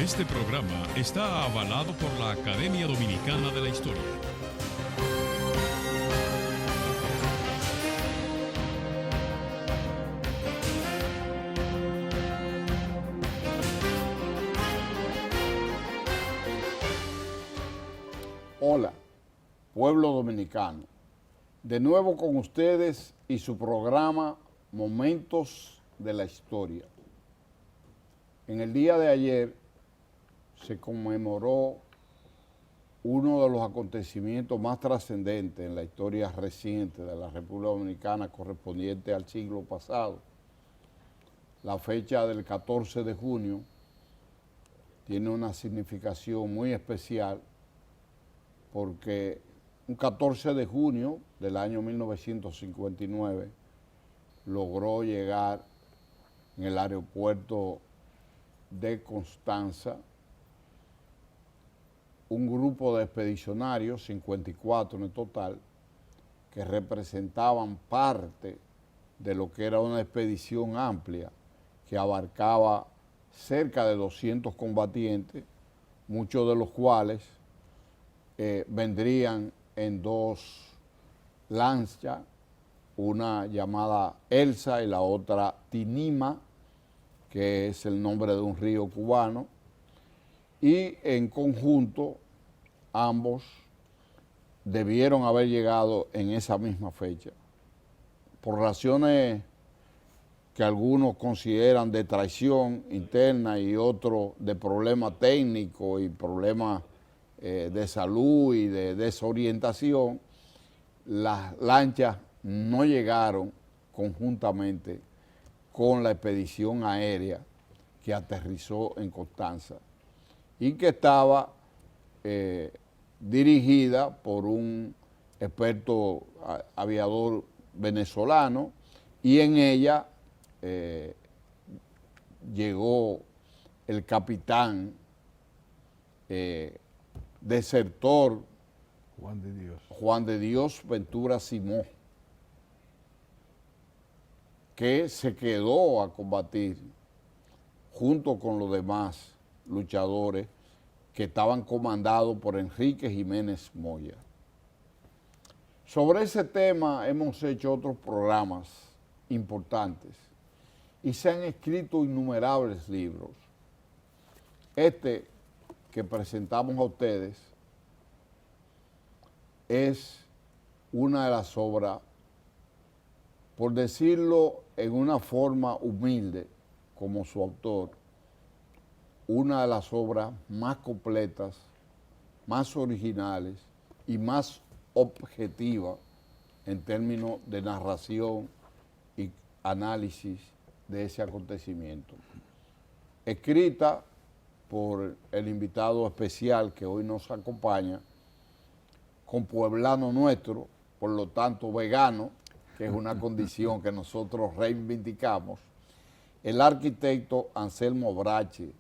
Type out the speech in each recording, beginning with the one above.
Este programa está avalado por la Academia Dominicana de la Historia. Hola, pueblo dominicano. De nuevo con ustedes y su programa Momentos de la Historia. En el día de ayer se conmemoró uno de los acontecimientos más trascendentes en la historia reciente de la República Dominicana correspondiente al siglo pasado. La fecha del 14 de junio tiene una significación muy especial porque un 14 de junio del año 1959 logró llegar en el aeropuerto de Constanza un grupo de expedicionarios, 54 en total, que representaban parte de lo que era una expedición amplia que abarcaba cerca de 200 combatientes, muchos de los cuales vendrían en dos lanchas, una llamada Elsa y la otra Tinima, que es el nombre de un río cubano, y en conjunto ambos debieron haber llegado en esa misma fecha. Por razones que algunos consideran de traición interna y otros de problemas técnicos y problemas de salud y de desorientación, las lanchas no llegaron conjuntamente con la expedición aérea que aterrizó en Constanza y que estaba dirigida por un experto aviador venezolano, y en ella llegó el capitán desertor Juan de Dios Ventura Simó, que se quedó a combatir junto con los demás luchadores que estaban comandados por Enrique Jiménez Moya. Sobre ese tema hemos hecho otros programas importantes y se han escrito innumerables libros. Este que presentamos a ustedes es una de las obras, por decirlo en una forma humilde, como su autor, una de las obras más completas, más originales y más objetivas en términos de narración y análisis de ese acontecimiento. Escrita por el invitado especial que hoy nos acompaña, con pueblano nuestro, por lo tanto vegano, que es una condición que nosotros reivindicamos, el arquitecto Anselmo Brache.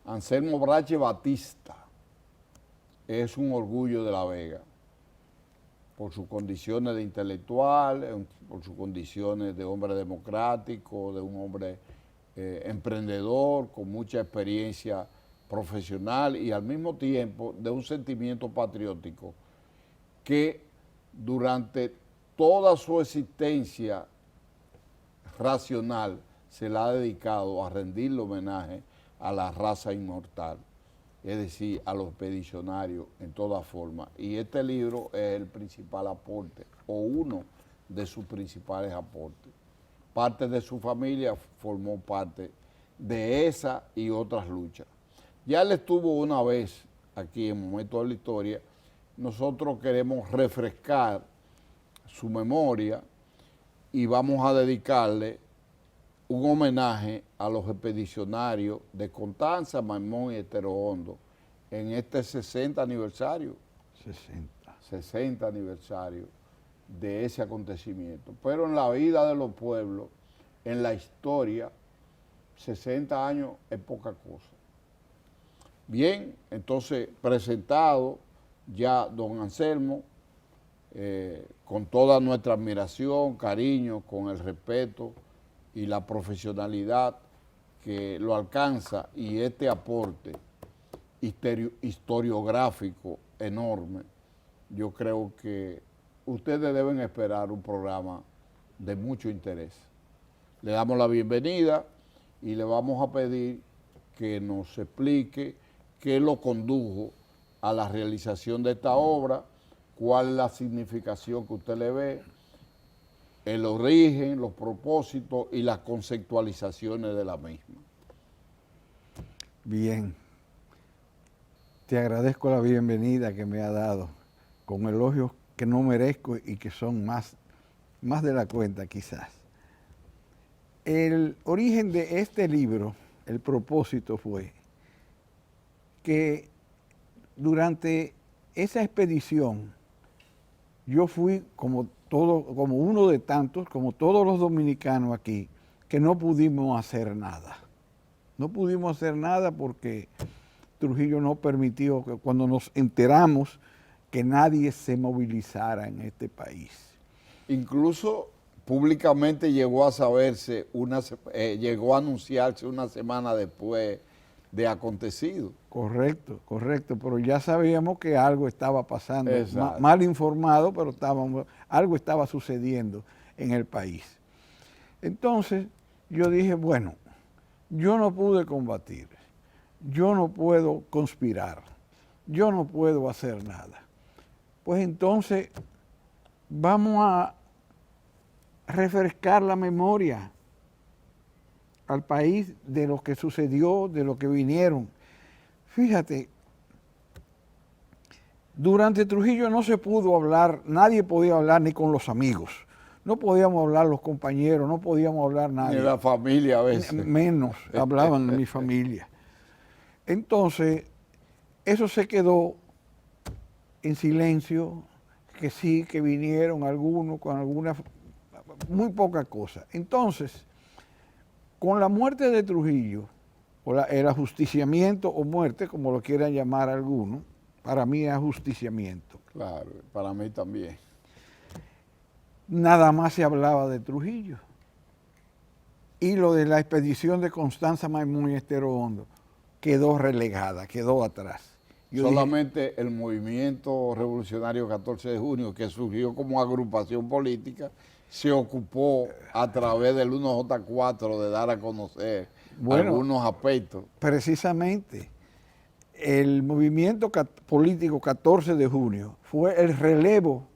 Anselmo Brache Batista es un orgullo de La Vega, por sus condiciones de intelectual, por sus condiciones de hombre democrático, de un hombre emprendedor, con mucha experiencia profesional y al mismo tiempo de un sentimiento patriótico que durante toda su existencia racional se la ha dedicado a rendirle homenaje a la raza inmortal, es decir, a los expedicionarios en toda forma. Y este libro es el principal aporte, o uno de sus principales aportes. Parte de su familia formó parte de esa y otras luchas. Ya él estuvo una vez aquí en Momentos de la Historia. Nosotros queremos refrescar su memoria y vamos a dedicarle un homenaje a los expedicionarios de Constanza, Maimón y Estero Hondo en este 60 aniversario. 60 aniversario de ese acontecimiento. Pero en la vida de los pueblos, en la historia, 60 años es poca cosa. Bien, entonces presentado ya don Anselmo, con toda nuestra admiración, cariño, con el respeto y la profesionalidad que lo alcanza y este aporte historiográfico enorme, yo creo que ustedes deben esperar un programa de mucho interés. Le damos la bienvenida y le vamos a pedir que nos explique qué lo condujo a la realización de esta obra, cuál es la significación que usted le ve, el origen, los propósitos y las conceptualizaciones de la misma. Bien, te agradezco la bienvenida que me ha dado, con elogios que no merezco y que son más de la cuenta quizás. El origen de este libro, el propósito fue que durante esa expedición yo fui como uno de tantos, como todos los dominicanos aquí, que no pudimos hacer nada. No pudimos hacer nada porque Trujillo no permitió que cuando nos enteramos que nadie se movilizara en este país. Incluso públicamente llegó a saberse, llegó a anunciarse una semana después de acontecido. Correcto, pero ya sabíamos que algo estaba pasando, mal informado, pero algo estaba sucediendo en el país. Entonces yo dije, bueno, yo no pude combatir, yo no puedo conspirar, yo no puedo hacer nada. Pues entonces vamos a refrescar la memoria al país de lo que sucedió, de lo que vinieron. Fíjate, durante Trujillo no se pudo hablar, nadie podía hablar ni con los amigos, no podíamos hablar los compañeros, no podíamos hablar nadie. Ni la familia a veces. Menos hablaban de mi familia. Entonces, eso se quedó en silencio, que sí, que vinieron algunos con alguna, muy poca cosa. Entonces, con la muerte de Trujillo, o el ajusticiamiento o muerte, como lo quieran llamar algunos, para mí es ajusticiamiento. Claro, para mí también. Nada más se hablaba de Trujillo. Y lo de la expedición de Constanza Maimón y Estero Hondo quedó relegada, quedó atrás. Solamente el movimiento revolucionario 14 de junio, que surgió como agrupación política, se ocupó a través del 1J4 de dar a conocer algunos aspectos. Precisamente, el movimiento político 14 de junio fue el relevo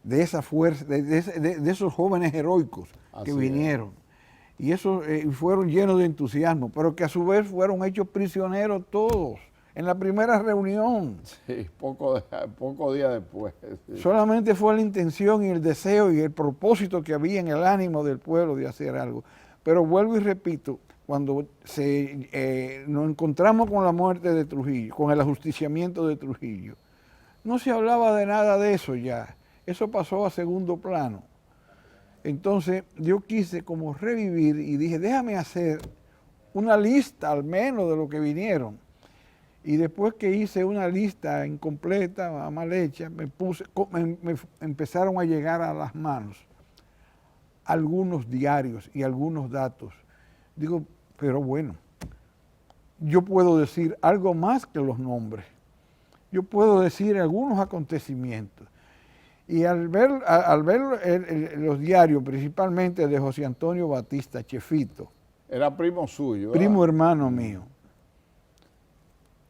de esa fuerza, de esos jóvenes heroicos que vinieron. Y eso fueron llenos de entusiasmo, pero que a su vez fueron hechos prisioneros todos en la primera reunión. Sí, poco días después. Sí. Solamente fue la intención y el deseo y el propósito que había en el ánimo del pueblo de hacer algo. Pero vuelvo y repito, cuando nos encontramos con la muerte de Trujillo, con el ajusticiamiento de Trujillo, no se hablaba de nada de eso ya. Eso pasó a segundo plano. Entonces yo quise como revivir y dije, déjame hacer una lista al menos de lo que vinieron. Y después que hice una lista incompleta, mal hecha, me empezaron a llegar a las manos algunos diarios y algunos datos. Digo, pero bueno, yo puedo decir algo más que los nombres. Yo puedo decir algunos acontecimientos. Y al ver los diarios, principalmente de José Antonio Batista, Chefito. Era primo suyo. Primo hermano mío.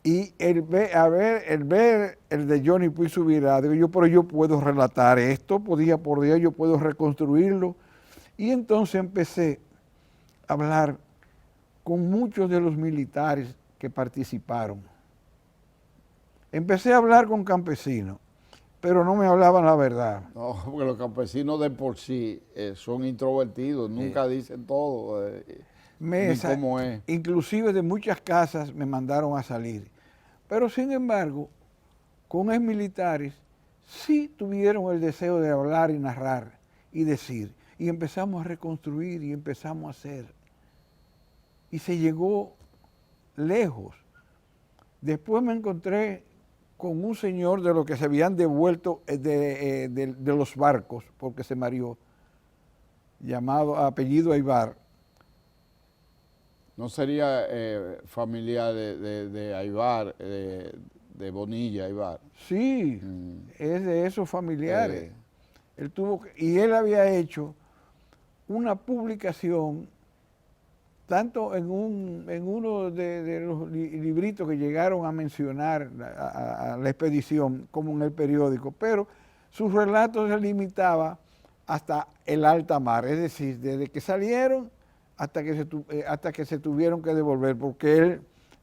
Y el ver el de Johnny Puig Subirá, digo pero yo puedo relatar esto, día por día yo puedo reconstruirlo. Y entonces empecé a hablar con muchos de los militares que participaron. Empecé a hablar con campesinos, pero no me hablaban la verdad. No, porque los campesinos de por sí son introvertidos, nunca dicen todo, ni cómo es. Inclusive de muchas casas me mandaron a salir. Pero sin embargo, con exmilitares sí tuvieron el deseo de hablar y narrar y decir. Y empezamos a reconstruir y empezamos a hacer. Y se llegó lejos. Después me encontré con un señor de los que se habían devuelto de los barcos, porque se mareó, llamado apellido Aybar, ¿No sería familiar de Aybar, de Bonilla Aybar? Sí, es de esos familiares. Él y él había hecho una publicación, tanto en uno de los libritos que llegaron a mencionar a la expedición, como en el periódico, pero sus relatos se limitaba hasta el alta mar, es decir, desde que salieron hasta que se tuvieron que devolver, porque él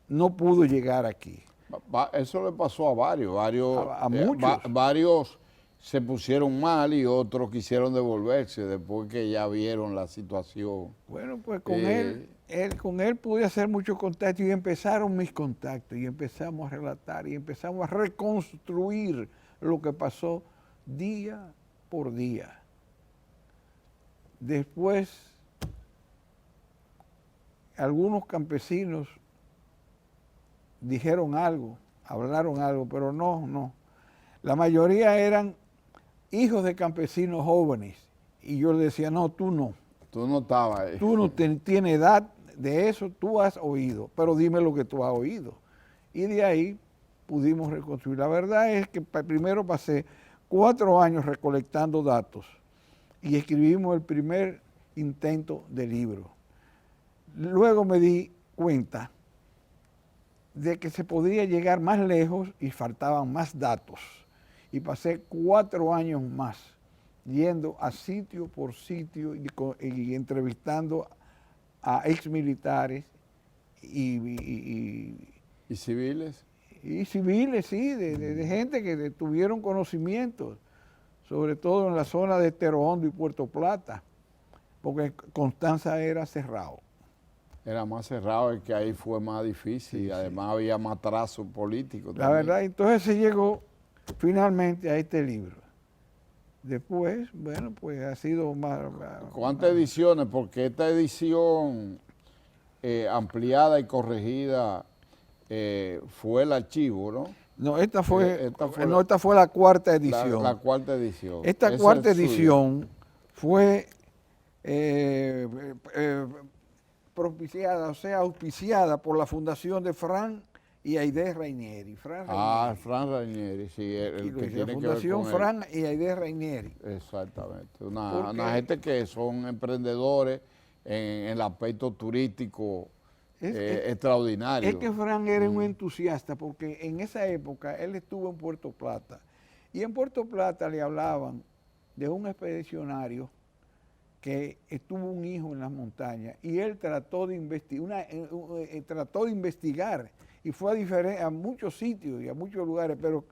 no pudo llegar aquí. Eso le pasó a varios, A muchos. Varios se pusieron mal y otros quisieron devolverse después que ya vieron la situación. Bueno, pues con él pude hacer muchos contactos y empezaron mis contactos y empezamos a relatar y empezamos a reconstruir lo que pasó día por día. Después, algunos campesinos dijeron algo, hablaron algo, pero no. La mayoría eran hijos de campesinos jóvenes. Y yo les decía, no, tú no. Tú no estabas ahí. Tú no tienes edad de eso, tú has oído, pero dime lo que tú has oído. Y de ahí pudimos reconstruir. La verdad es que primero pasé 4 años recolectando datos y escribimos el primer intento de libro. Luego me di cuenta de que se podía llegar más lejos y faltaban más datos. Y pasé 4 años más yendo a sitio por sitio y entrevistando a exmilitares ¿Y civiles? Y civiles, sí, de gente que tuvieron conocimientos, sobre todo en la zona de Estero Hondo y Puerto Plata, porque Constanza era cerrado. Era más cerrado, es que ahí fue más difícil y además había más trazo político. La verdad, entonces se llegó finalmente a este libro. Después, bueno, pues ha sido más... ¿Cuántas ediciones? Porque esta edición ampliada y corregida fue el archivo, ¿no? No, esta fue la cuarta edición. La cuarta edición. Esta cuarta edición fue propiciada, o sea, auspiciada por la fundación de Fran y Aide Rainieri. Fran Rainieri, sí, el que tiene que ver con la fundación Fran y Aide Rainieri. Exactamente, una gente que son emprendedores en el aspecto turístico extraordinario. Es que Fran era un entusiasta porque en esa época él estuvo en Puerto Plata y en Puerto Plata le hablaban de un expedicionario que tuvo un hijo en las montañas y él trató de investigar y fue a muchos sitios y a muchos lugares, pero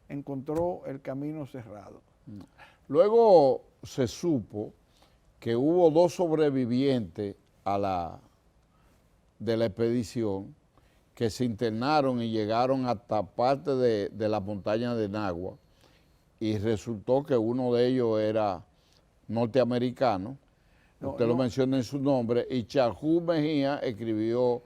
encontró el camino cerrado. Luego se supo que hubo 2 sobrevivientes de la expedición que se internaron y llegaron hasta parte de la montaña de Nagua y resultó que uno de ellos era norteamericano, usted lo menciona en su nombre, y Charjú Mejía escribió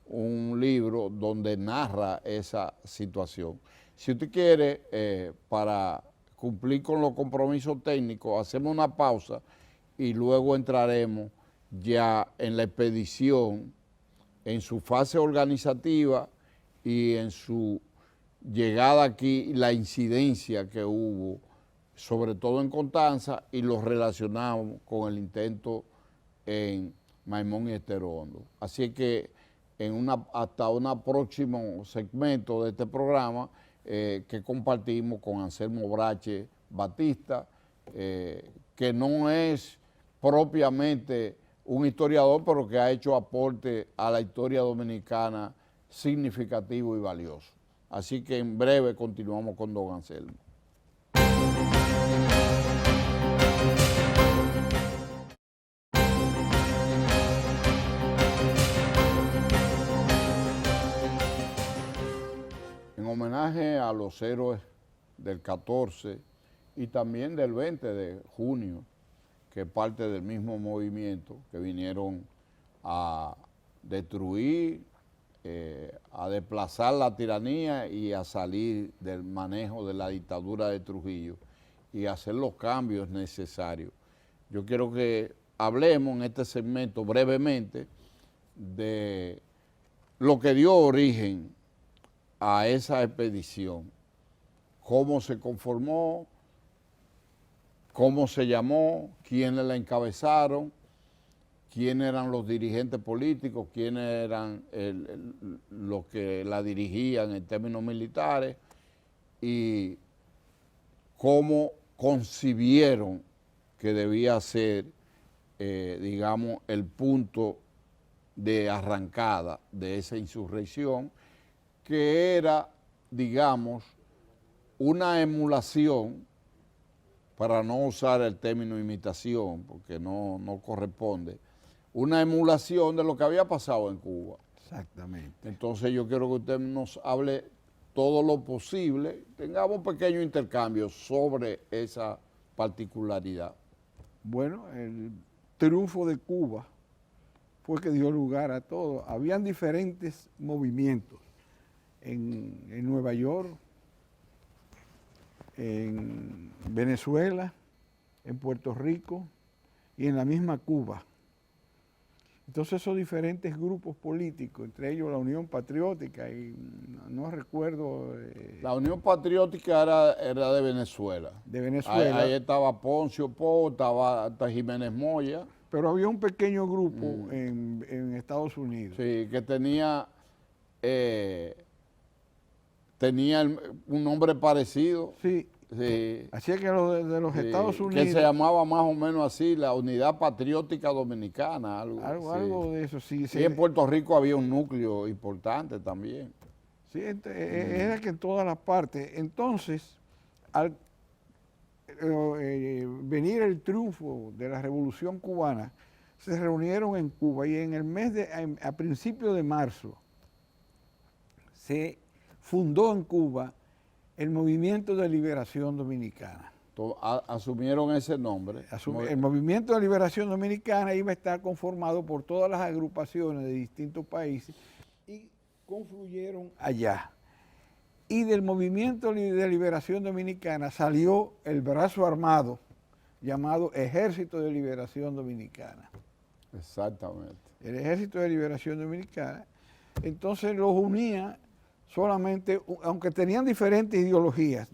un libro donde narra esa situación. Si usted quiere, para cumplir con los compromisos técnicos, hacemos una pausa y luego entraremos ya en la expedición, en su fase organizativa y en su llegada aquí, la incidencia que hubo, sobre todo en Constanza, y lo relacionamos con el intento en Maimón y Estero Hondo. Así que hasta un próximo segmento de este programa que compartimos con Anselmo Brache Batista, que no es propiamente un historiador, pero que ha hecho aporte a la historia dominicana significativo y valioso. Así que en breve continuamos con don Anselmo. En homenaje a los héroes del 14 y también del 20 de junio, que es parte del mismo movimiento, que vinieron a destruir, a desplazar la tiranía y a salir del manejo de la dictadura de Trujillo y hacer los cambios necesarios. Yo quiero que hablemos en este segmento brevemente de lo que dio origen a esa expedición, cómo se conformó, cómo se llamó, quiénes la encabezaron, quiénes eran los dirigentes políticos, quiénes eran los que la dirigían en términos militares y cómo concibieron que debía ser, digamos, el punto de arrancada de esa insurrección, que era, digamos, una emulación, para no usar el término imitación, porque no corresponde, una emulación de lo que había pasado en Cuba. Exactamente. Entonces yo quiero que usted nos hable todo lo posible, tengamos un pequeño intercambio sobre esa particularidad. Bueno, el triunfo de Cuba fue que dio lugar a todo. Habían diferentes movimientos en Nueva York, en Venezuela, en Puerto Rico y en la misma Cuba. Entonces esos diferentes grupos políticos, entre ellos la Unión Patriótica, y no recuerdo... La Unión Patriótica era de Venezuela. De Venezuela. Ahí estaba Poncio Po, estaba Jiménez Moya. Pero había un pequeño grupo en Estados Unidos. Sí, que tenía un nombre parecido. Sí. Sí. Así es que de los Estados Unidos... Que se llamaba más o menos así, la Unidad Patriótica Dominicana. Algo de eso, sí. Y en Puerto Rico había un núcleo importante también. Sí, era que en todas las partes. Entonces, al venir el triunfo de la Revolución Cubana, se reunieron en Cuba y en el a principios de marzo, se fundó en Cuba el Movimiento de Liberación Dominicana. Asumieron ese nombre. El Movimiento de Liberación Dominicana iba a estar conformado por todas las agrupaciones de distintos países y confluyeron allá. Y del Movimiento de Liberación Dominicana salió el brazo armado llamado Ejército de Liberación Dominicana. Exactamente. El Ejército de Liberación Dominicana. Entonces los unía solamente, aunque tenían diferentes ideologías,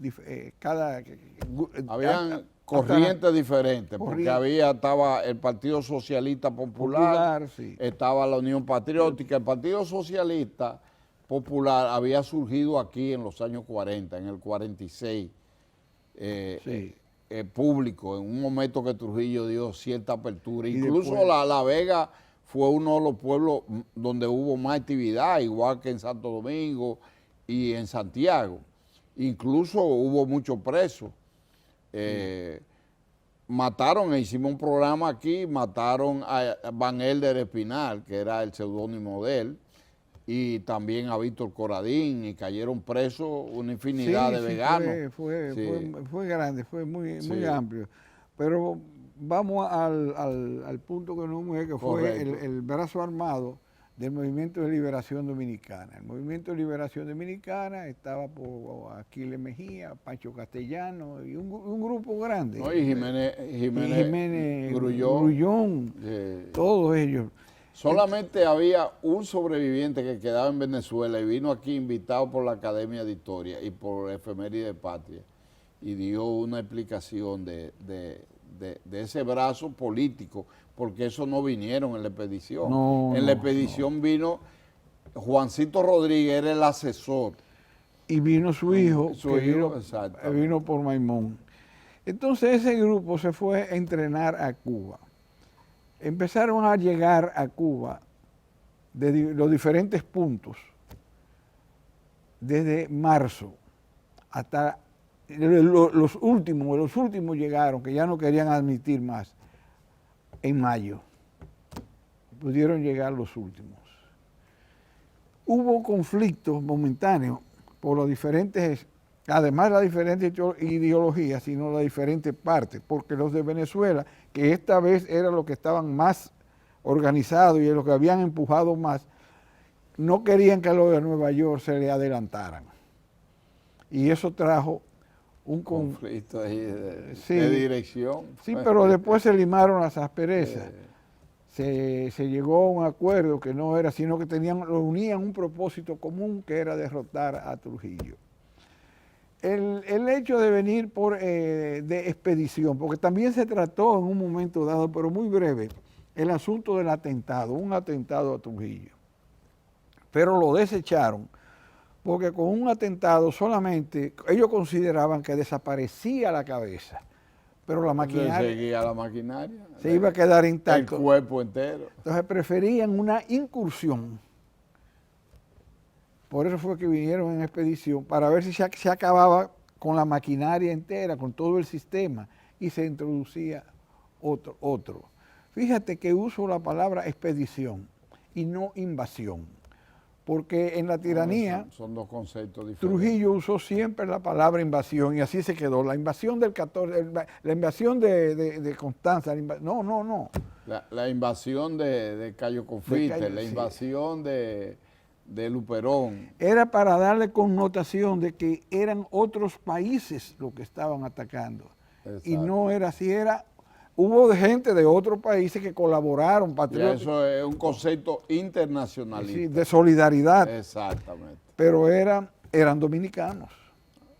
habían corrientes diferentes, porque estaba el Partido Socialista Popular, sí. Estaba la Unión Patriótica. El Partido Socialista Popular había surgido aquí en los años 40, en el 46, sí. Público, en un momento que Trujillo dio cierta apertura. Incluso después, La Vega fue uno de los pueblos donde hubo más actividad, igual que en Santo Domingo y en Santiago. Incluso hubo muchos presos. Mataron, hicimos un programa aquí, mataron a Van Elder Espinal, que era el seudónimo de él, y también a Víctor Coradín, y cayeron presos una infinidad de veganos. Fue grande, fue muy amplio. Pero vamos al punto que no es, que fue el brazo armado del Movimiento de Liberación Dominicana. El Movimiento de Liberación Dominicana estaba por Aquiles Mejía, Pancho Castellano y un grupo grande. No, y Jiménez Grullón, todos ellos. Solamente había un sobreviviente que quedaba en Venezuela y vino aquí invitado por la Academia de Historia y por Efeméride Patria y dio una explicación de ese brazo político, porque eso no vinieron en la expedición. En la expedición vino Juancito Rodríguez, era el asesor. Y vino su hijo, vino por Maimón. Entonces ese grupo se fue a entrenar a Cuba. Empezaron a llegar a Cuba de los diferentes puntos, desde marzo hasta los últimos llegaron, que ya no querían admitir más, en mayo. Pudieron llegar los últimos. Hubo conflictos momentáneos por los diferentes, además de las diferentes ideologías, sino las diferentes partes, porque los de Venezuela, que esta vez eran los que estaban más organizados y los que habían empujado más, no querían que los de Nueva York se le adelantaran. Y eso trajo un conflicto ahí de dirección. Sí, pero después se limaron las asperezas. se llegó a un acuerdo que no era, sino que unían un propósito común que era derrotar a Trujillo. El hecho de venir de expedición, porque también se trató en un momento dado, pero muy breve, el asunto del atentado, un atentado a Trujillo. Pero lo desecharon, porque con un atentado solamente ellos consideraban que desaparecía la cabeza, pero la maquinaria seguía la maquinaria. se iba a quedar intacto. El cuerpo entero. Entonces preferían una incursión. Por eso fue que vinieron en expedición, para ver si se acababa con la maquinaria entera, con todo el sistema, y se introducía otro. Fíjate que uso la palabra expedición y no invasión, porque en la tiranía Son dos conceptos diferentes. Trujillo usó siempre la palabra invasión y así se quedó. La invasión del 14, la invasión de Constanza, no. La invasión de Cayo Confite, la invasión de Luperón. Era para darle connotación de que eran otros países los que estaban atacando. Exacto. Y no era así, hubo gente de otros países que colaboraron, patriotas. Eso es un concepto internacionalista. Sí, de solidaridad. Exactamente. Pero eran dominicanos.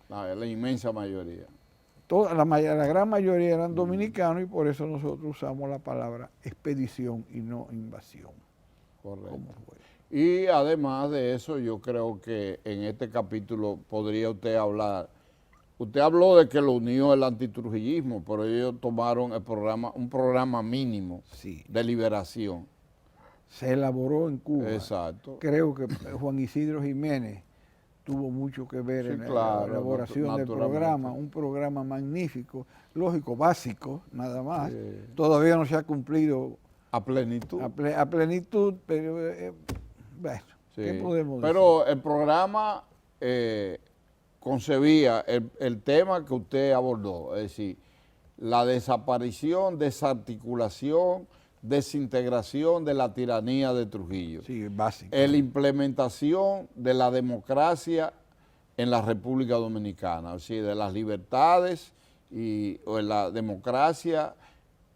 La inmensa mayoría. La gran mayoría eran dominicanos y por eso nosotros usamos la palabra expedición y no invasión. Correcto. ¿Cómo fue? Y además de eso, yo creo que en este capítulo podría usted hablar. Usted habló de que lo unió el antitrujillismo, pero ellos tomaron un programa mínimo de liberación. Se elaboró en Cuba. Exacto. Creo que Juan Isidro Jiménez tuvo mucho que ver en la elaboración del programa, un programa magnífico, lógico, básico, nada más. Sí. Todavía no se ha cumplido a plenitud. A plenitud, pero bueno, sí. ¿qué podemos decir? Pero el programa concebía el tema que usted abordó, es decir, la desaparición, desarticulación, desintegración de la tiranía de Trujillo. Sí, básico. La implementación de la democracia en la República Dominicana, es decir, de las libertades o en la democracia,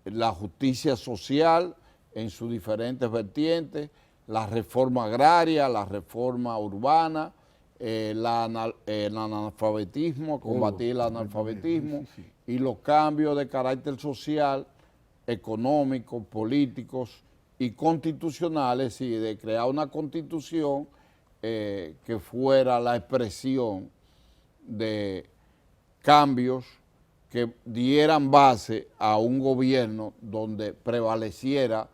la justicia social en sus diferentes vertientes, la reforma agraria, la reforma urbana, el analfabetismo, combatir el analfabetismo y los cambios de carácter social, económicos, políticos y constitucionales, y de crear una constitución que fuera la expresión de cambios que dieran base a un gobierno donde prevaleciera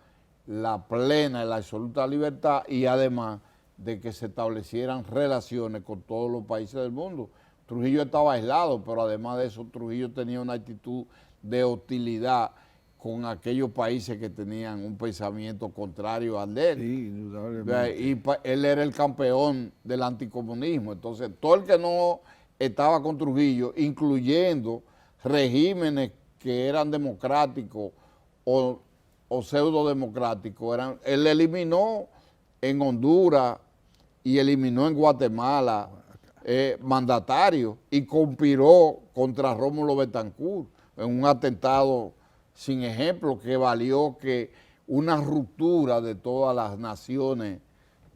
la plena y la absoluta libertad y además de que se establecieran relaciones con todos los países del mundo. Trujillo estaba aislado, pero además de eso Trujillo tenía una actitud de hostilidad con aquellos países que tenían un pensamiento contrario al de él. Sí, indudablemente. Y él era el campeón del anticomunismo. Entonces, todo el que no estaba con Trujillo, incluyendo regímenes que eran democráticos o pseudo-democráticos, él eliminó en Honduras y eliminó en Guatemala mandatarios y conspiró contra Rómulo Betancourt en un atentado sin ejemplo que valió que una ruptura de todas las naciones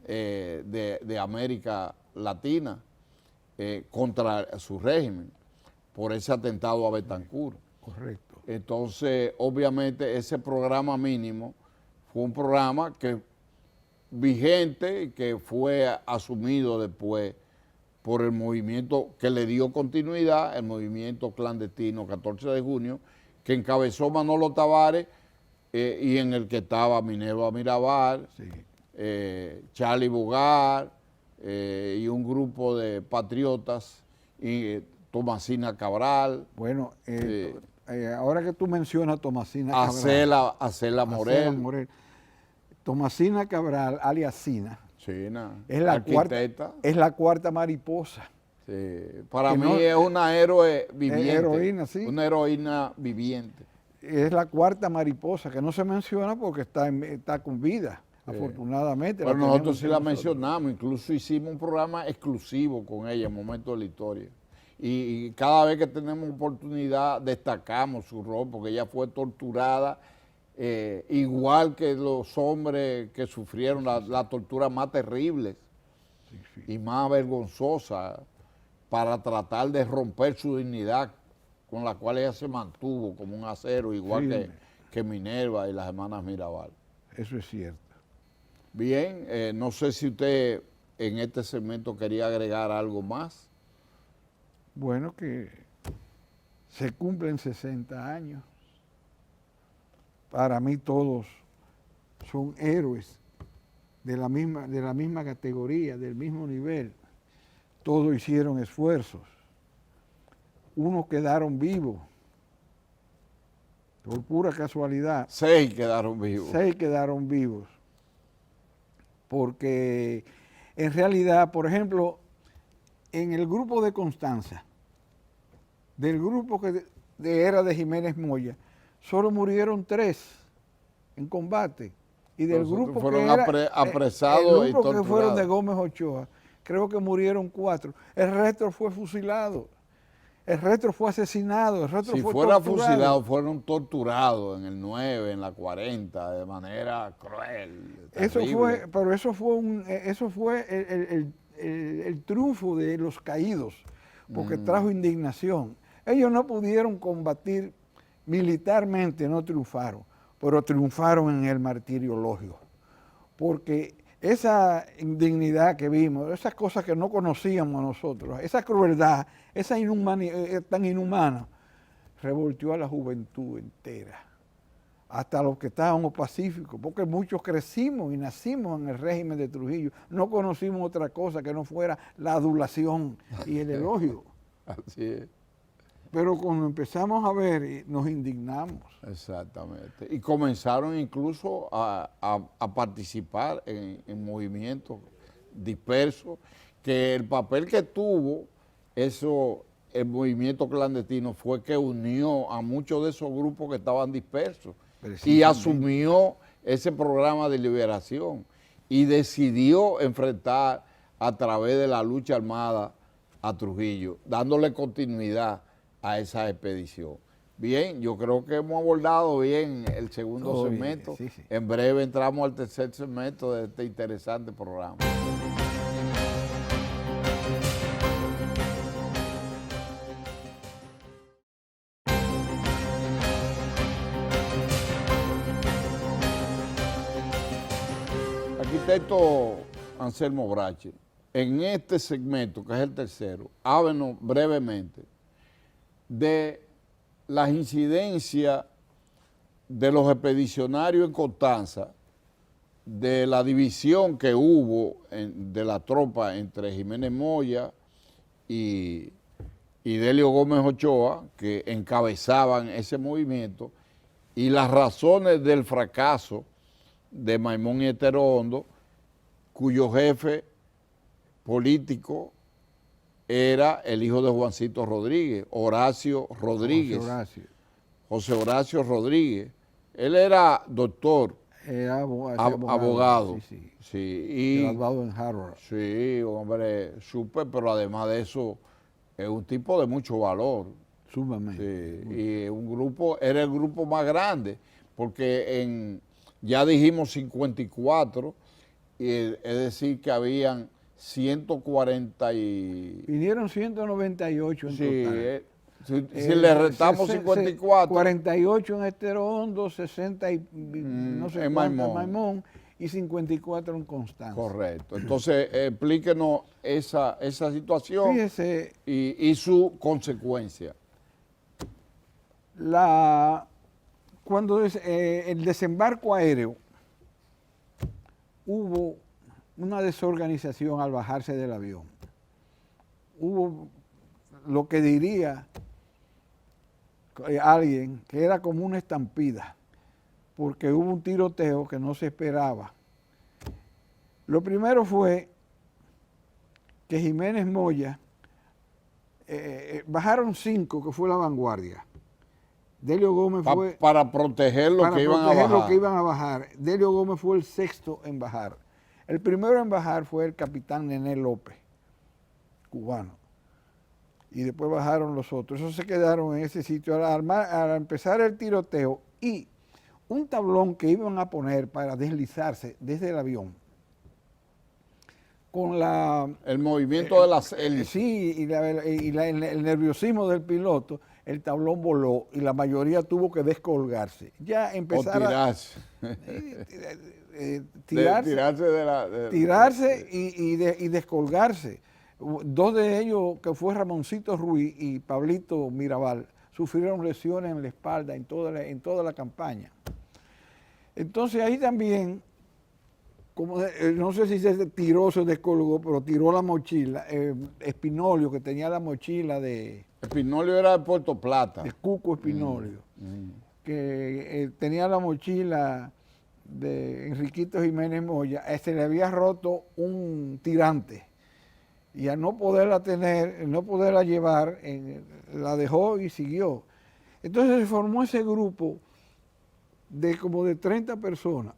de América Latina contra su régimen por ese atentado a Betancourt. Correcto. Entonces, obviamente, ese programa mínimo fue un programa que vigente y que fue asumido después por el movimiento que le dio continuidad, el movimiento clandestino 14 de junio, que encabezó Manolo Tavares y en el que estaba Minerva Mirabal, sí. Charlie Bugar y un grupo de patriotas, y Tomasina Cabral. Bueno, ahora que tú mencionas Tomasina Cabral. Acela Morel. Tomasina Cabral, alias Sina. Sina, es la cuarta mariposa. Sí. Para mí es una héroe viviente. Heroína, sí. Una heroína viviente. Es la cuarta mariposa, que no se menciona porque está con vida, afortunadamente. Pero nosotros sí la mencionamos, incluso hicimos un programa exclusivo con ella en Momento de la Historia. Y cada vez que tenemos oportunidad destacamos su rol, porque ella fue torturada igual que los hombres que sufrieron la tortura más terribles y más vergonzosa para tratar de romper su dignidad con la cual ella se mantuvo como un acero, igual que Minerva y las hermanas Mirabal. Eso es cierto. Bien, no sé si usted en este segmento quería agregar algo más. Bueno, que se cumplen 60 años. Para mí todos son héroes de la misma categoría, del mismo nivel. Todos hicieron esfuerzos. Unos quedaron vivos, por pura casualidad. 6 quedaron vivos. 6 quedaron vivos. Porque en realidad, por ejemplo, en el grupo de Constanza, del grupo que era de Jiménez Moya, solo murieron 3 en combate. Y del grupo fueron que era, apresados el y grupo que fueron de torturados. Gómez Ochoa, creo que murieron 4. El resto fue fusilado. El resto fue asesinado. El resto Si fue fuera torturado. fusilado, fueron torturados en el 9, en la 40, de manera cruel. Terrible. Eso fue el triunfo de los caídos, porque trajo indignación. Ellos no pudieron combatir militarmente, no triunfaron, pero triunfaron en el martirio lógico, porque esa indignidad que vimos, esas cosas que no conocíamos nosotros, esa crueldad, esa inhumanidad tan inhumana, revolvió a la juventud entera, hasta los que estábamos pacíficos, porque muchos crecimos y nacimos en el régimen de Trujillo, no conocimos otra cosa que no fuera la adulación y el elogio. Así es. Pero cuando empezamos a ver, nos indignamos. Exactamente. Y comenzaron incluso a participar en movimientos dispersos, que el papel que tuvo el movimiento clandestino fue que unió a muchos de esos grupos que estaban dispersos y asumió ese programa de liberación y decidió enfrentar a través de la lucha armada a Trujillo, dándole continuidad a esa expedición. Bien, yo creo que hemos abordado bien el segundo segmento. Sí, sí. En breve entramos al tercer segmento de este interesante programa. Arquitecto Anselmo Brache, en este segmento, que es el tercero, háblenos brevemente de las incidencias de los expedicionarios en Constanza, de la división que hubo de la tropa entre Jiménez Moya y Delio Gómez Ochoa, que encabezaban ese movimiento, y las razones del fracaso de Maimón y Estero Hondo, cuyo jefe político era el hijo de Juancito Rodríguez, Horacio Rodríguez. José Horacio Rodríguez. Él era doctor, abogado. Sí. Y graduado en Harvard. Sí, hombre, súper, pero además de eso, es un tipo de mucho valor. Sumamente. Sí, y era el grupo más grande, porque ya dijimos 54, es decir, que habían 140 y... Vinieron 198 en total. Si le restamos 54... 48 en Estero Hondo, 60 y no sé en cuánto en Maimón y 54 en Constanza. Correcto. Entonces, explíquenos esa situación. Fíjese, y su consecuencia. Cuando el desembarco aéreo, hubo una desorganización al bajarse del avión. Hubo lo que diría alguien que era como una estampida, porque hubo un tiroteo que no se esperaba. Lo primero fue que Jiménez Moya, bajaron 5, que fue la vanguardia. Delio Gómez fue... Para proteger lo que iban a bajar. Delio Gómez fue el 6º en bajar. El primero en bajar fue el capitán Nené López, cubano. Y después bajaron los otros. Esos se quedaron en ese sitio al empezar el tiroteo. Y un tablón que iban a poner para deslizarse desde el avión. Con el movimiento de las hélices. Sí, y el nerviosismo del piloto, el tablón voló y la mayoría tuvo que descolgarse. Ya empezar o tirarse. Tirarse y descolgarse. Dos de ellos, que fue Ramoncito Ruiz y Pablito Mirabal, sufrieron lesiones en la espalda en toda la campaña. Entonces ahí también, no sé si se tiró o se descolgó, pero tiró la mochila. Espinolio, que tenía la mochila de... Espinolio era de Puerto Plata. De Cuco Espinolio, que tenía la mochila de Enriquito Jiménez Moya. Se le había roto un tirante y al no poderla tener, no poderla llevar, la dejó y siguió. Entonces se formó ese grupo de como de 30 personas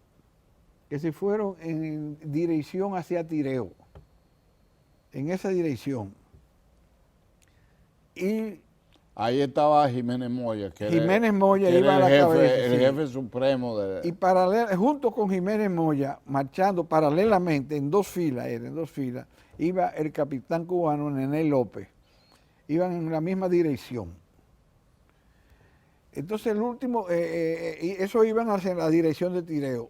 que se fueron en dirección hacia Tireo, en esa dirección. Y ahí estaba Jiménez Moya, que Jiménez Moya iba a la cabeza. El jefe supremo de... Y junto con Jiménez Moya, marchando paralelamente en dos filas, iba el capitán cubano Nené López. Iban en la misma dirección. Entonces el último, y eso iban hacia la dirección de Tireo.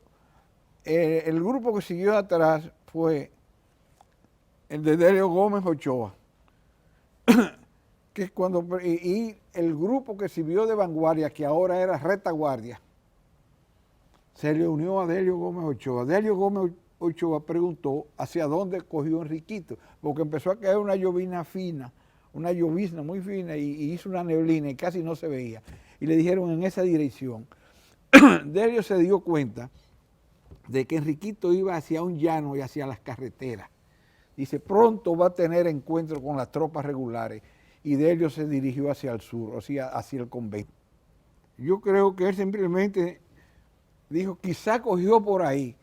El grupo que siguió atrás fue el de Delio Gómez Ochoa, y el grupo que sirvió de vanguardia, que ahora era retaguardia, se le unió a Delio Gómez Ochoa. Delio Gómez Ochoa preguntó hacia dónde cogió Enriquito, porque empezó a caer una llovizna fina, una llovizna muy fina, y hizo una neblina y casi no se veía. Y le dijeron en esa dirección. Delio se dio cuenta de que Enriquito iba hacia un llano y hacia las carreteras. Dice, pronto va a tener encuentro con las tropas regulares. Y Delio se dirigió hacia el sur, hacia el convento. Yo creo que él simplemente dijo, quizá cogió por ahí,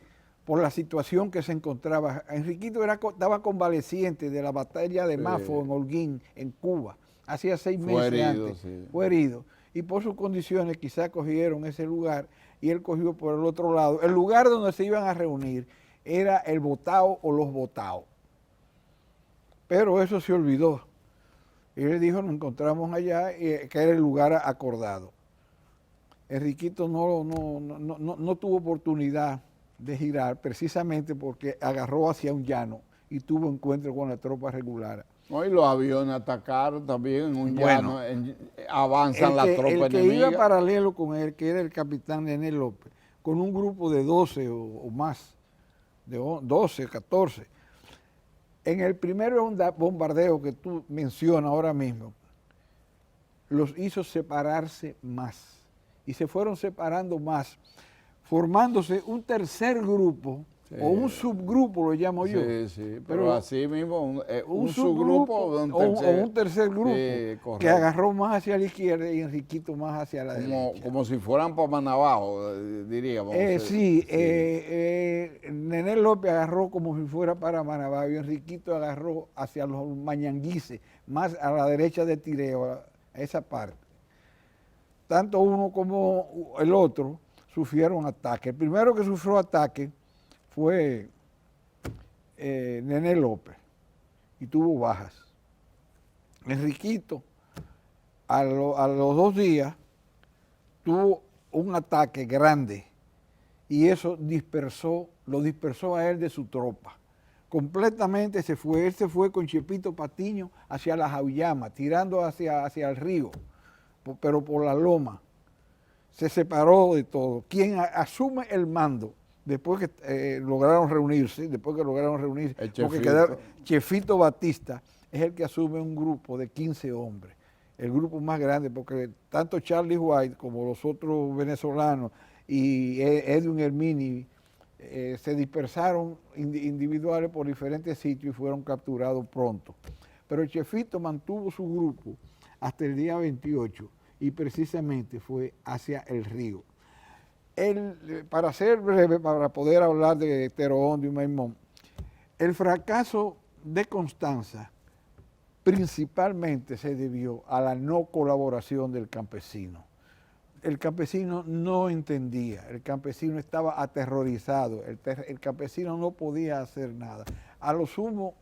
por la situación que se encontraba. Enriquito estaba convaleciente de la batalla de Mafo en Holguín, en Cuba, hacía 6 meses antes. Fue herido. Y por sus condiciones quizá cogieron ese lugar y él cogió por el otro lado. El lugar donde se iban a reunir era el Botao o los Botaos. Pero eso se olvidó. Y él dijo, nos encontramos allá, que era el lugar acordado. Enriquito no tuvo oportunidad de girar precisamente porque agarró hacia un llano y tuvo encuentro con la tropa regular. No, y los aviones atacaron también en un llano, avanzan las tropas enemigas. El que iba paralelo con él, que era el capitán Nené López, con un grupo de 12 o más, de 12, 14. En el primer bombardeo que tú mencionas ahora mismo, los hizo separarse más y se fueron separando más, formándose un tercer grupo, o un subgrupo lo llamo yo. Sí, pero así mismo, un subgrupo o un tercer grupo, que agarró más hacia la izquierda y Enriquito más hacia la derecha. Como si fueran para Manabajo, diríamos. Nené López agarró como si fuera para Manabajo y Enriquito agarró hacia los Mañanguises, más a la derecha de Tireo, a esa parte. Tanto uno como el otro sufrieron ataque. El primero que sufrió ataque fue Nené López y tuvo bajas. Enriquito, a los 2 días, tuvo un ataque grande y eso lo dispersó a él de su tropa. Completamente él se fue con Chepito Patiño hacia la Jauyama, tirando hacia el río, pero por la loma. Se separó de todo. Quien asume el mando después que lograron reunirse, porque Chefito Batista es el que asume un grupo de 15 hombres, el grupo más grande, porque tanto Charlie White como los otros venezolanos y Edwin Hermini se dispersaron individuales por diferentes sitios y fueron capturados pronto. Pero Chefito mantuvo su grupo hasta el día 28 y precisamente fue hacia el río. Para ser breve, para poder hablar de Torohondo y Maimón, el fracaso de Constanza principalmente se debió a la no colaboración del campesino. el campesino no entendía, el campesino estaba aterrorizado, el campesino no podía hacer nada. A lo sumo,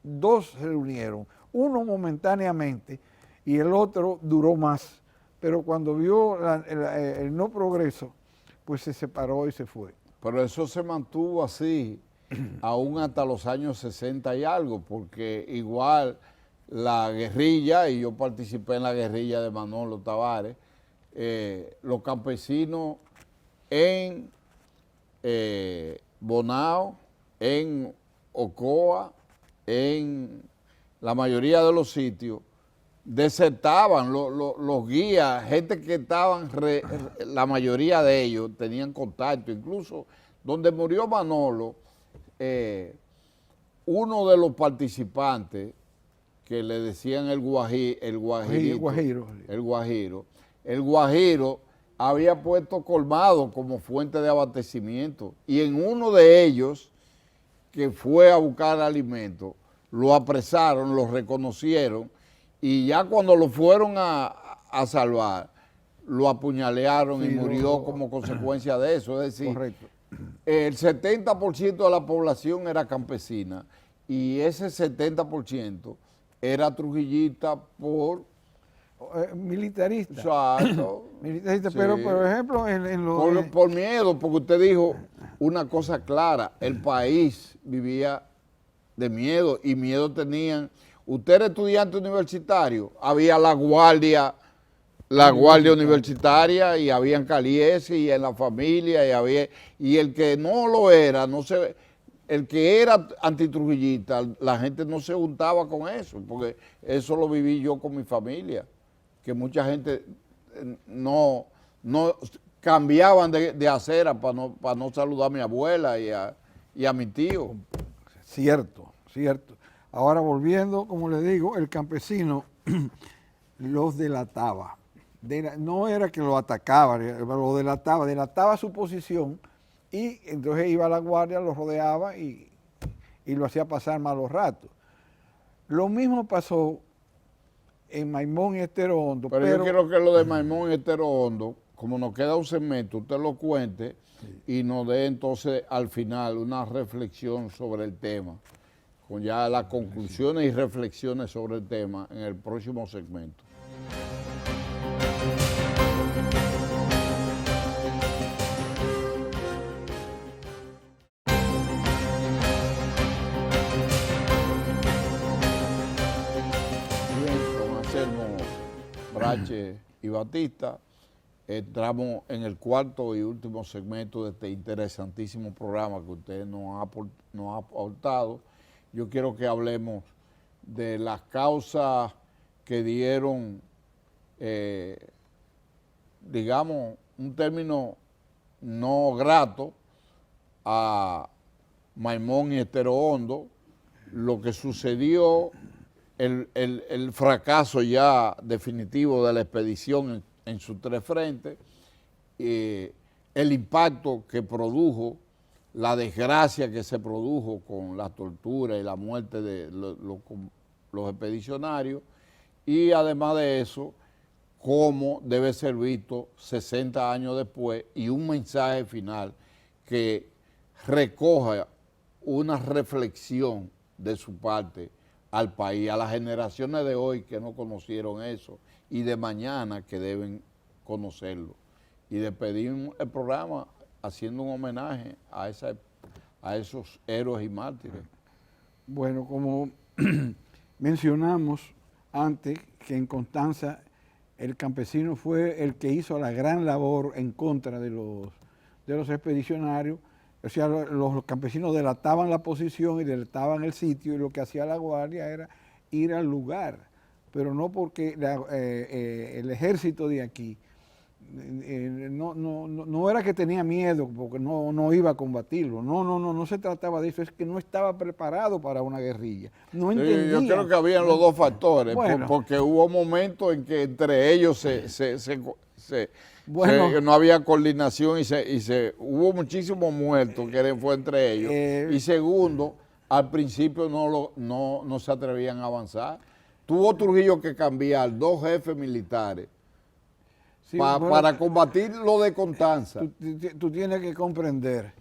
dos se reunieron, uno momentáneamente y el otro duró más, pero cuando vio el no progreso, pues se separó y se fue. Pero eso se mantuvo así aún hasta los años 60 y algo, porque igual la guerrilla, y yo participé en la guerrilla de Manolo Tavares, los campesinos en Bonao, en Ocoa, en la mayoría de los sitios, desertaban los guías, gente que estaban, la mayoría de ellos tenían contacto, incluso donde murió Manolo, uno de los participantes, que le decían el Guajiro, había puesto Colmado como fuente de abastecimiento, y en uno de ellos, que fue a buscar alimento, lo apresaron, lo reconocieron, y ya cuando lo fueron a salvar, lo apuñalearon y murió como consecuencia de eso. Es decir, correcto. El 70% de la población era campesina y ese 70% era trujillista por... militarista. Exacto. Militarista, Sí. pero por ejemplo Por miedo, porque usted dijo una cosa clara, el país vivía de miedo y miedo tenían. Usted era estudiante universitario, había la guardia universitaria y habían calieses y en la familia y el que no lo era, el que era antitrujillista, la gente no se juntaba con eso, porque eso lo viví yo con mi familia, que mucha gente no cambiaban de acera para no saludar a mi abuela y a mi tío. Cierto. Ahora volviendo, como le digo, el campesino los delataba. No era que lo atacaba, lo delataba su posición y entonces iba a la guardia, lo rodeaba y lo hacía pasar malos ratos. Lo mismo pasó en Maimón y Estero Hondo. Pero yo quiero que lo de Maimón y Estero Hondo, como nos queda un segmento, usted lo cuente y nos dé entonces al final una reflexión sobre el tema, con ya las conclusiones y reflexiones sobre el tema en el próximo segmento. Bien, con Anselmo Brache y Batista, entramos en el cuarto y último segmento de este interesantísimo programa que usted nos ha aportado. Yo quiero que hablemos de las causas que dieron, digamos, un término no grato a Maimón y Estero Hondo, lo que sucedió, el fracaso ya definitivo de la expedición en sus tres frentes, el impacto que produjo, la desgracia que se produjo con la tortura y la muerte de los expedicionarios, y además de eso, cómo debe ser visto 60 años después, y un mensaje final que recoja una reflexión de su parte al país, a las generaciones de hoy que no conocieron eso, y de mañana que deben conocerlo. Y despedir el programa haciendo un homenaje a esos héroes y mártires. Bueno, como mencionamos antes, que en Constanza el campesino fue el que hizo la gran labor en contra de los expedicionarios. O sea, los campesinos delataban la posición y delataban el sitio, y lo que hacía la guardia era ir al lugar, pero no porque el ejército de aquí no era que tenía miedo porque no iba a combatirlo, no se trataba de eso, es que no estaba preparado para una guerrilla, no entendía. Yo creo que habían los dos factores, bueno, porque hubo momentos en que entre ellos no había coordinación y hubo muchísimos muertos que fue entre ellos, y segundo, al principio no se atrevían a avanzar. Tuvo Trujillo que cambiar 2 jefes militares Sí, bueno, para combatir lo de Constanza. Tú tienes que comprender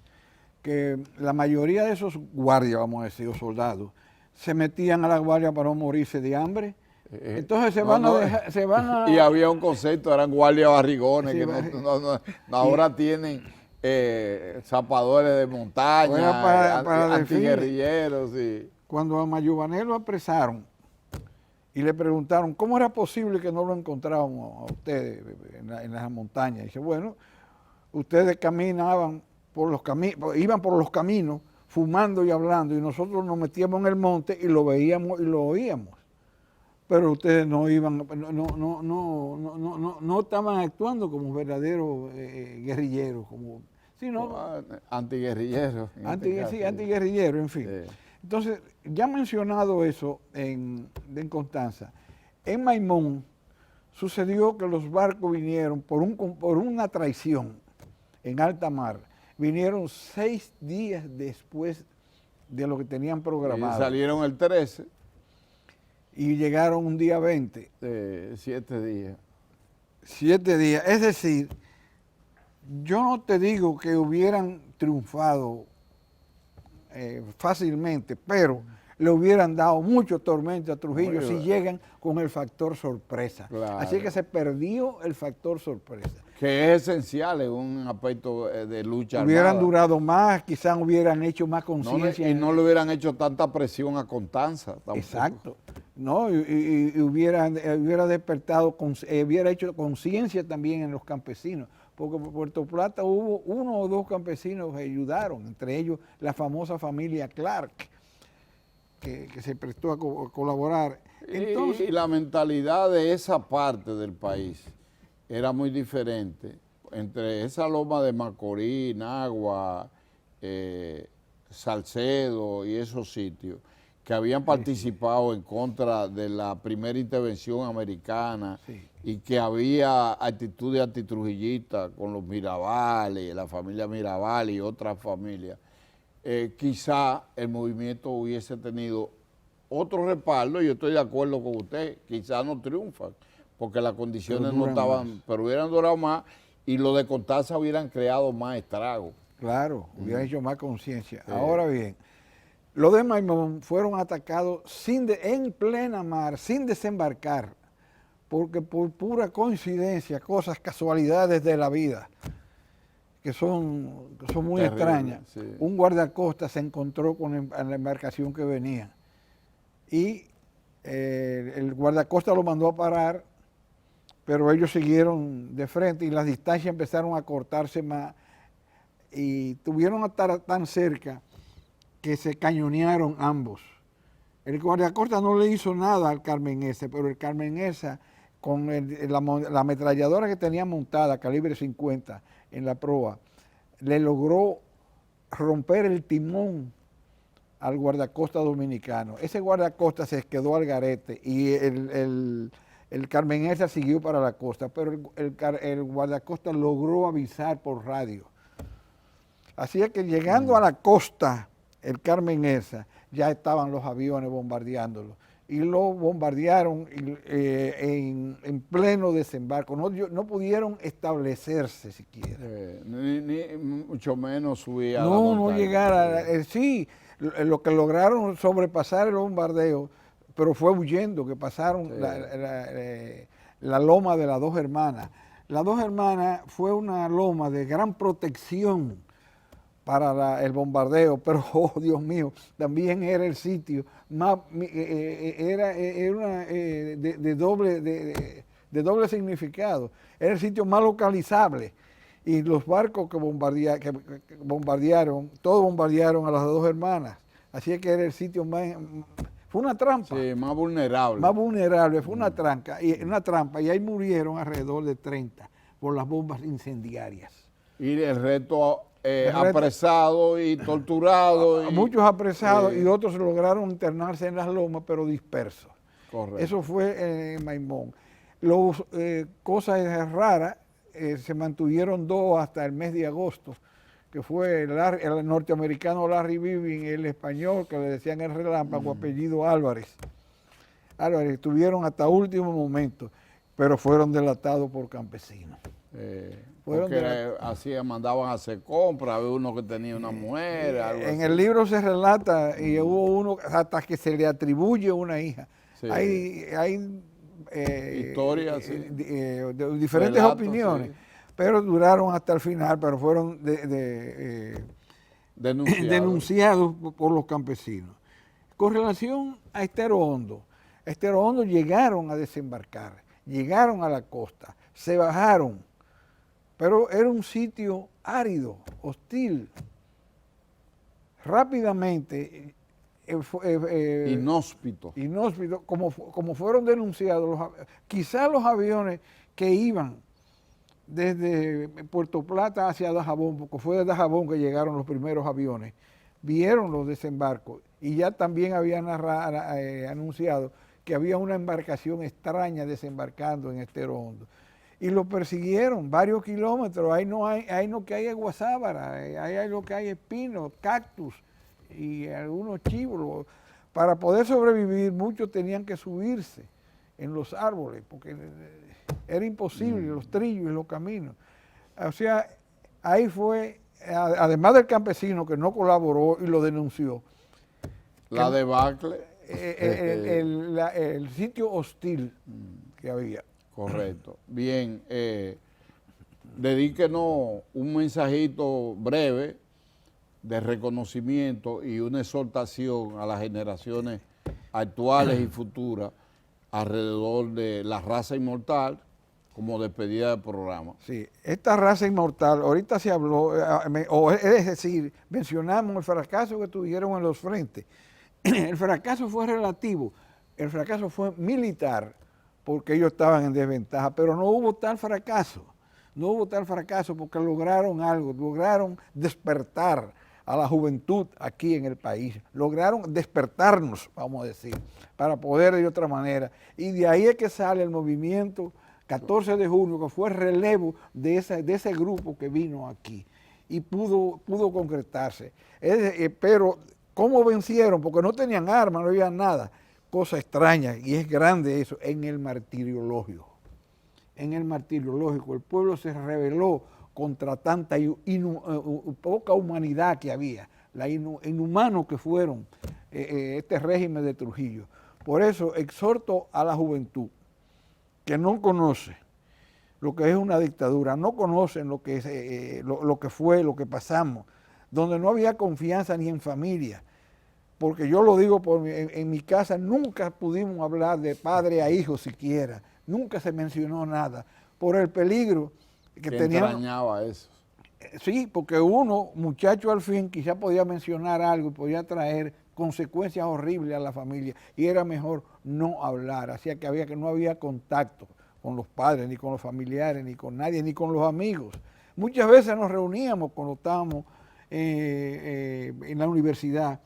que la mayoría de esos guardias, vamos a decir, o soldados, se metían a la guardia para no morirse de hambre. Entonces se van a... Y había un concepto, eran guardias barrigones, Sí, que ahora tienen zapadores de montaña, Bueno, para antiguerrilleros. Sí. Cuando a Mayubané lo apresaron y le preguntaron cómo era posible que no lo encontrábamos a ustedes en las montañas, dice, bueno, ustedes caminaban por los caminos, iban por los caminos fumando y hablando, y nosotros nos metíamos en el monte y lo veíamos y lo oíamos. Pero ustedes no iban, no estaban actuando como verdaderos guerrilleros, sino Antiguerrilleros. antiguerrilleros, en fin. Sí. Entonces, ya mencionado eso en Constanza, en Maimón sucedió que los barcos vinieron por una traición en alta mar, vinieron 6 días después de lo que tenían programado. Y salieron el 13. Y llegaron un día 20. 7 días. 7 días. Es decir, yo no te digo que hubieran triunfado fácilmente, pero le hubieran dado mucho tormento a Trujillo si llegan con el factor sorpresa. Claro. Así que se perdió el factor sorpresa. Que es esencial en un aspecto de lucha Hubieran armada. durado más, quizás hubieran hecho más conciencia. Y no le hubieran hecho tanta presión a Constanza tampoco. Exacto. No, y hubiera despertado, hubiera hecho conciencia también en los campesinos, porque por Puerto Plata hubo 1 o 2 campesinos que ayudaron, entre ellos la famosa familia Clark, que se prestó a colaborar. Entonces, y la mentalidad de esa parte del país era muy diferente. Entre esa loma de Macorís, Nagua, Salcedo y esos sitios, que habían participado en contra de la primera intervención americana, sí, y que había actitudes antitrujillistas con los Mirabales, la familia Mirabal y otras familias, quizá el movimiento hubiese tenido otro respaldo. Yo estoy de acuerdo con usted, quizá no triunfan, porque las condiciones no estaban, más. pero hubieran durado más, y los de Constanza hubieran creado más estragos. Claro, hubieran hecho más conciencia. Ahora bien, los de Maimón fueron atacados en plena mar, sin desembarcar, porque por pura coincidencia, casualidades de la vida, que son muy Terrible, extrañas. Sí. Un guardacosta se encontró con la embarcación que venía y el guardacosta lo mandó a parar, pero ellos siguieron de frente y las distancias empezaron a cortarse más y tuvieron a estar tan cerca que se cañonearon ambos. El guardacosta no le hizo nada al Carmen Esa, pero el Carmen Esa, con la ametralladora que tenía montada, calibre 50, en la proa, le logró romper el timón al guardacosta dominicano. Ese guardacosta se quedó al garete y el Carmen Esa siguió para la costa, pero el guardacosta logró avisar por radio. Así es que llegando a la costa, el Carmen Esa, ya estaban los aviones bombardeándolo. Y lo bombardearon en pleno desembarco. No pudieron establecerse siquiera. Ni mucho menos subir a la No montaña. llegar sí, lo que lograron sobrepasar el bombardeo, pero fue huyendo, que pasaron la loma de las Dos Hermanas. Las Dos Hermanas fue una loma de gran protección para el bombardeo, pero, oh Dios mío, también era el sitio más, era de doble significado, era el sitio más localizable, y los barcos que bombardearon, todos bombardearon a las Dos Hermanas, así que era el sitio más, fue una trampa. Sí, más vulnerable. Más vulnerable, fue una trampa, y ahí murieron alrededor de 30 por las bombas incendiarias. Y el resto apresados y torturados. Muchos apresados y otros lograron internarse en las lomas, pero dispersos. Correcto. Eso fue en Maimón. Cosas raras, se mantuvieron 2 hasta el mes de agosto, que fue el norteamericano Larry Bibin y el español, que le decían el Relámpago, apellido Álvarez. Estuvieron hasta último momento. pero fueron delatados por campesinos. Porque así mandaban a hacer compras, había uno que tenía una mujer, algo En así. el libro se relata, y hubo uno hasta que se le atribuye una hija. Sí. Hay Historias, sí. de diferentes Relatos, opiniones, sí. pero duraron hasta el final, pero fueron denunciados por los campesinos. Con relación a Estero Hondo llegaron a desembarcar, llegaron a la costa, se bajaron, pero era un sitio árido, hostil. Rápidamente, inhóspito, como fueron denunciados, quizás los aviones que iban desde Puerto Plata hacia Dajabón, porque fue de Dajabón que llegaron los primeros aviones, vieron los desembarcos y ya también habían anunciado que había una embarcación extraña desembarcando en Estero Hondo. Y lo persiguieron varios kilómetros, ahí no que hay es guasábara, ahí lo que hay es pino, cactus y algunos chivos. Para poder sobrevivir muchos tenían que subirse en los árboles, porque era imposible, los trillos y los caminos. O sea, ahí fue, además del campesino que no colaboró y lo denunció. La debacle. El sitio hostil que había. Correcto. Bien, dedíquenos un mensajito breve de reconocimiento y una exhortación a las generaciones actuales y futuras alrededor de la raza inmortal como despedida del programa. Sí, esta raza inmortal, ahorita se habló, es decir, mencionamos el fracaso que tuvieron en los frentes. El fracaso fue relativo, el fracaso fue militar, porque ellos estaban en desventaja, pero no hubo tal fracaso porque lograron algo, lograron despertar a la juventud aquí en el país, lograron despertarnos, vamos a decir, para poder de otra manera, y de ahí es que sale el movimiento 14 de junio, que fue el relevo de ese grupo que vino aquí, y pudo concretarse, pero ¿cómo vencieron? Porque no tenían armas, no había nada. Cosa extraña, y es grande eso, en el martiriologio. En el martiriológico, el pueblo se rebeló contra tanta poca humanidad que había, la inhumano que fueron este régimen de Trujillo. Por eso exhorto a la juventud que no conoce lo que es una dictadura, no conocen lo que fue, lo que pasamos, donde no había confianza ni en familia. Porque yo lo digo, en mi casa nunca pudimos hablar de padre a hijo siquiera, nunca se mencionó nada, por el peligro que teníamos. Extrañaba eso. Sí, porque uno, muchacho al fin, quizá podía mencionar algo y podía traer consecuencias horribles a la familia, y era mejor no hablar, así que no había contacto con los padres, ni con los familiares, ni con nadie, ni con los amigos. Muchas veces nos reuníamos cuando estábamos en la universidad,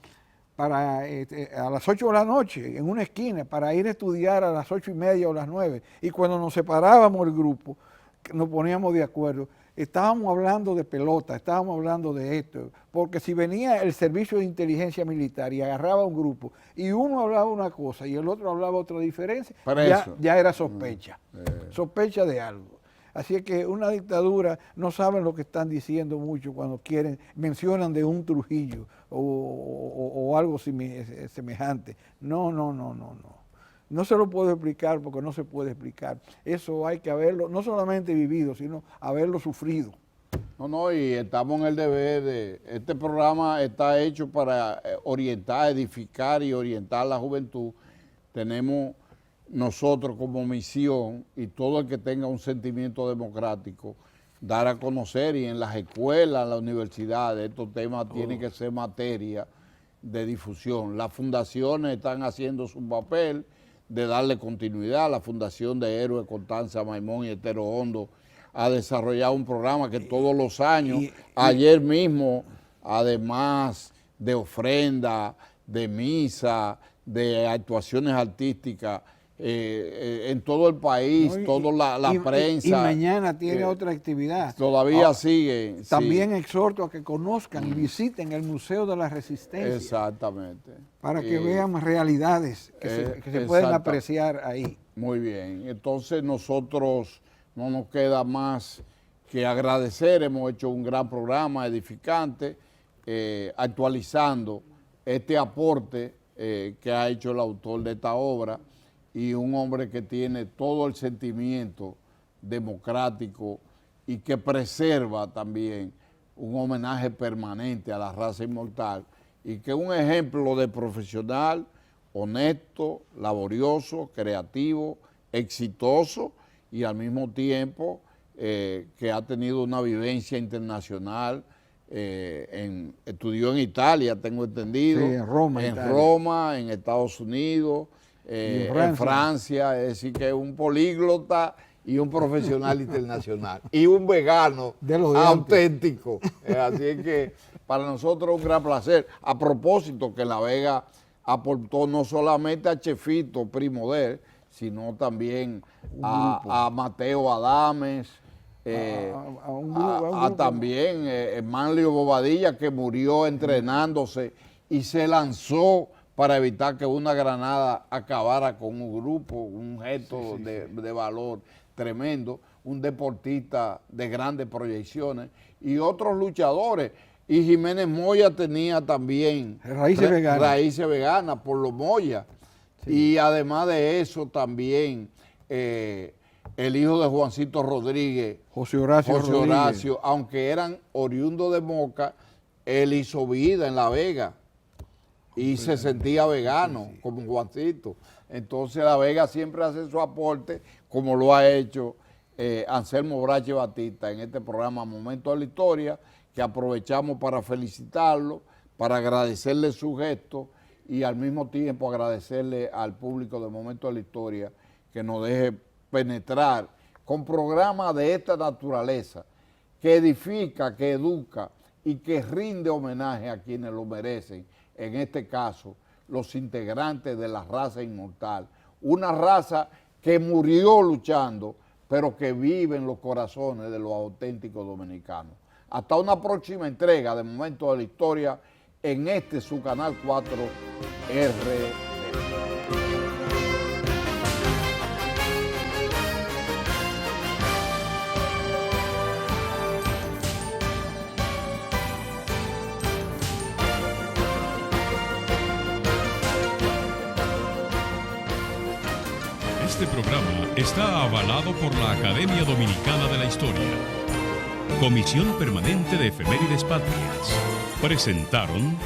a las 8 de la noche, en una esquina, para ir a estudiar a las 8:30 o las 9. Y cuando nos separábamos el grupo, nos poníamos de acuerdo, estábamos hablando de pelota, estábamos hablando de esto, porque si venía el servicio de inteligencia militar y agarraba un grupo, y uno hablaba una cosa y el otro hablaba otra diferencia, ya era sospecha, sospecha de algo. Así es que una dictadura, no saben lo que están diciendo mucho cuando mencionan de un Trujillo o algo semejante. No. No se lo puedo explicar porque no se puede explicar. Eso hay que haberlo, no solamente vivido, sino haberlo sufrido. No, y estamos en el deber este programa está hecho para orientar, edificar y orientar a la juventud. Tenemos nosotros como misión, y todo el que tenga un sentimiento democrático, dar a conocer, y en las escuelas, en las universidades, estos temas tienen que ser materia de difusión. Las fundaciones están haciendo su papel de darle continuidad. La Fundación de Héroes Constanza Maimón y Estero Hondo ha desarrollado un programa que todos los años, ayer mismo, además de ofrenda, de misa, de actuaciones artísticas, en todo el país, toda la prensa. Y mañana tiene otra actividad. Todavía sigue. También exhorto a que conozcan y visiten el Museo de la Resistencia. Exactamente. Para que vean realidades que se pueden apreciar ahí. Muy bien, entonces nosotros no nos queda más que agradecer, hemos hecho un gran programa edificante, actualizando este aporte que ha hecho el autor de esta obra y un hombre que tiene todo el sentimiento democrático y que preserva también un homenaje permanente a la raza inmortal y que es un ejemplo de profesional, honesto, laborioso, creativo, exitoso y al mismo tiempo que ha tenido una vivencia internacional, estudió en Italia, tengo entendido, sí, en Roma, en Estados Unidos, en Francia, es decir, que es un políglota y un profesional internacional y un vegano auténtico. Así es que para nosotros es un gran placer. A propósito que La Vega aportó no solamente a Chefito, primo de él, sino también a Mateo Adames, también Manlio Bobadilla, que murió entrenándose y se lanzó para evitar que una granada acabara con un grupo, un gesto de valor tremendo, un deportista de grandes proyecciones y otros luchadores. Y Jiménez Moya tenía también raíces veganas por los Moya. Sí. Y además de eso también el hijo de Juancito Rodríguez, José Horacio, aunque eran oriundos de Moca, él hizo vida en La Vega y se sentía vegano, como Juancito. Entonces La Vega siempre hace su aporte, como lo ha hecho Anselmo Brache Batista en este programa Momento de la Historia, que aprovechamos para felicitarlo, para agradecerle su gesto y al mismo tiempo agradecerle al público de Momento de la Historia que nos deje penetrar con programas de esta naturaleza, que edifica, que educa y que rinde homenaje a quienes lo merecen, en este caso, los integrantes de la raza inmortal, una raza que murió luchando, pero que vive en los corazones de los auténticos dominicanos. Hasta una próxima entrega de Momento de la Historia en su canal 4 RD. Este programa está avalado por la Academia Dominicana de la Historia. Comisión Permanente de Efemérides Patrias. Presentaron